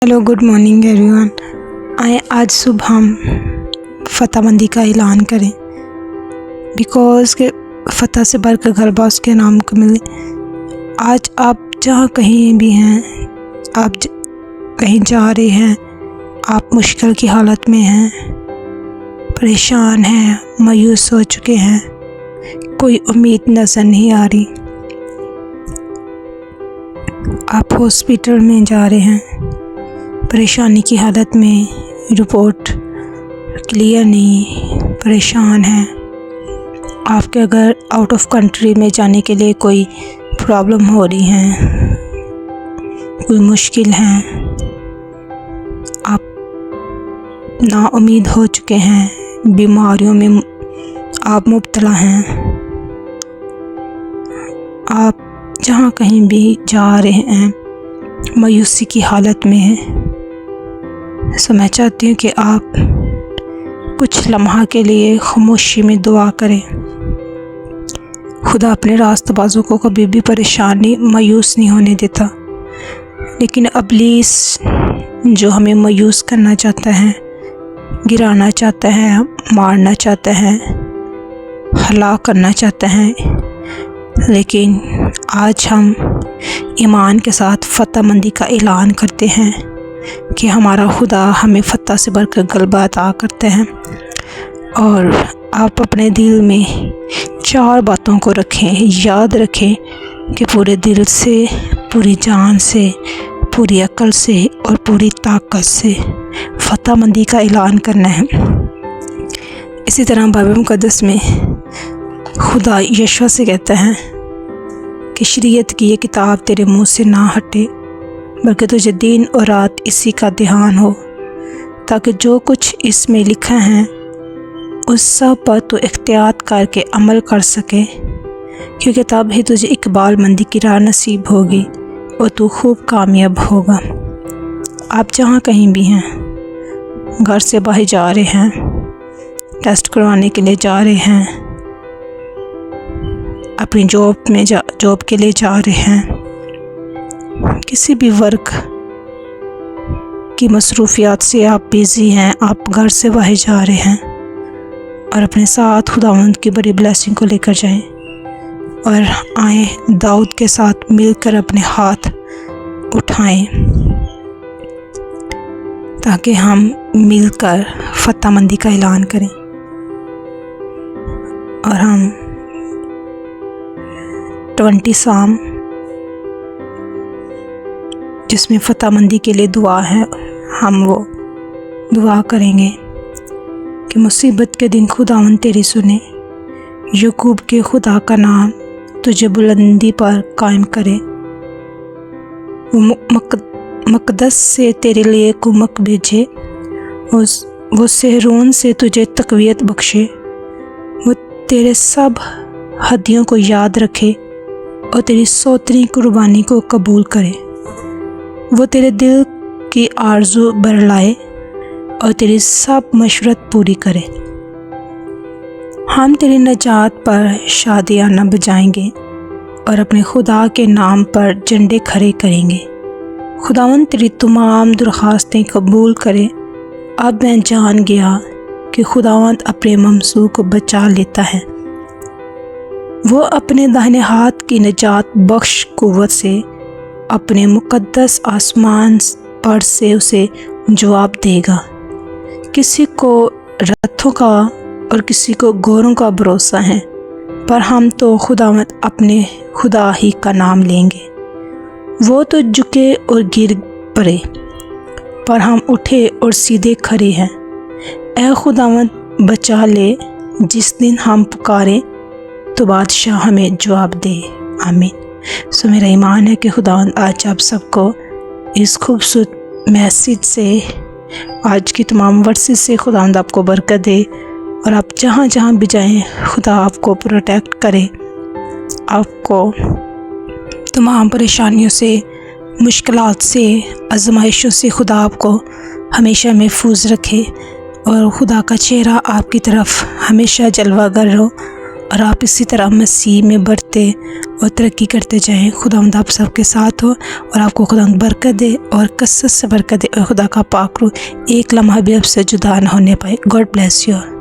Hello good morning everyone. आए आज सुबह हम फ़तह मंदी का ऐलान करें, बिकॉज़ के फ़तह से बढ़ कर गलबा उसके नाम को मिले। आज आप जहाँ कहीं भी हैं, आप कहीं जा रहे हैं, आप मुश्किल की हालत में हैं, परेशान हैं, मायूस हो चुके हैं, कोई उम्मीद नज़र नहीं आ रही, आप हॉस्पिटल में जा रहे हैं, परेशानी की हालत में, रिपोर्ट क्लियर नहीं, परेशान हैं, आपके अगर आउट ऑफ कंट्री में जाने के लिए कोई प्रॉब्लम हो रही है, कोई मुश्किल है, आप ना उम्मीद हो चुके हैं, बीमारियों में आप मुब्तला हैं, आप जहाँ कहीं भी जा रहे हैं मायूसी की हालत में हैं, सो मैं चाहती हूँ कि आप कुछ लम्हा के लिए खामोशी में दुआ करें। खुदा अपने रास्तबाज़ों को कभी भी परेशानी मायूस नहीं होने देता, लेकिन इब्लीस जो हमें मायूस करना चाहता है, गिराना चाहता है, मारना चाहता है, हलाक करना चाहता है, लेकिन आज हम ईमान के साथ फ़तह मंदी का ऐलान करते हैं कि हमारा खुदा हमें फ़तह से बढ़कर गलबा अता करते हैं। और आप अपने दिल में 4 बातों को रखें, याद रखें कि पूरे दिल से, पूरी जान से, पूरी अक्ल से और पूरी ताकत से फ़तह मंदी का ऐलान करना है। इसी तरह बाइबल मुक़द्दस में खुदा यशवा से कहता है कि शरीयत की ये किताब तेरे मुंह से ना हटे, बल्कि तुझे दिन और रात इसी का ध्यान हो, ताकि जो कुछ इसमें लिखा है उस सब पर तू एहतियात करके अमल कर सके, क्योंकि तब ही तुझे इकबाल मंदी की राह नसीब होगी और तू खूब कामयाब होगा। आप जहाँ कहीं भी हैं, घर से बाहर जा रहे हैं, टेस्ट करवाने के लिए जा रहे हैं, अपनी जॉब के लिए जा रहे हैं, किसी भी वर्क की मसरूफियात से आप बिज़ी हैं, आप घर से बाहर जा रहे हैं, और अपने साथ खुदावंद की बड़ी ब्लेसिंग को लेकर जाएं और आए दाऊद के साथ मिलकर अपने हाथ उठाएं, ताकि हम मिलकर फ़तह मंदी का ऐलान करें। और हम 20 साम जिसमें फ़तह मंदी के लिए दुआ है, हम वो दुआ करेंगे कि मुसीबत के दिन खुदावंद तेरी सुने, याकूब के खुदा का नाम तुझे बुलंदी पर कायम करे, वो मक़दस से तेरे लिए कुमक भेजे, वो सहरोन से तुझे तक़वियत बख्शे, वो तेरे सब हदियों को याद रखे और तेरी सौतरी कुर्बानी को कबूल करे, वो तेरे दिल की आरज़ू बरलाए और तेरी सब मशरत पूरी करे। हम तेरी नजात पर शादियाना बजाएंगे और अपने खुदा के नाम पर झंडे खड़े करेंगे। खुदावंद तेरी तमाम दरख्वास्तें कबूल करे। अब मैं जान गया कि खुदावंद अपने ममसू को बचा लेता है, वो अपने दाहिने हाथ की नजात बख्श कुव्वत से अपने मुक़द्दस आसमान पर से उसे जवाब देगा। किसी को रथों का और किसी को घोड़ों का भरोसा है, पर हम तो खुदावंद अपने खुदा ही का नाम लेंगे। वो तो झुके और गिर पड़े, पर हम उठे और सीधे खड़े हैं। ऐ खुदावंद बचा ले, जिस दिन हम पुकारें तो बादशाह हमें जवाब दे। आमीन। सो मेरा ईमान है कि खुदावंद आज आप सबको इस खूबसूरत मैसेज से, आज की तमाम वर्सेस से खुदावंद आपको बरकत दे, और आप जहाँ जहाँ भी जाएं खुदा आपको प्रोटेक्ट करे, आपको तमाम परेशानियों से, मुश्किलात से, आजमाइशों से खुदा आपको हमेशा महफूज रखे, और खुदा का चेहरा आपकी तरफ हमेशा जलवागर हो, और आप इसी तरह मसीह में बढ़ते اور ترقی کرتے جائیں۔ خداوند آپ سب کے ساتھ ہو اور آپ کو خداوند برکت دے اور کثرت سے برکت دے، اور خدا کا پاک روح ایک لمحہ بھی اب سے جدا نہ ہونے پائے۔ God bless you.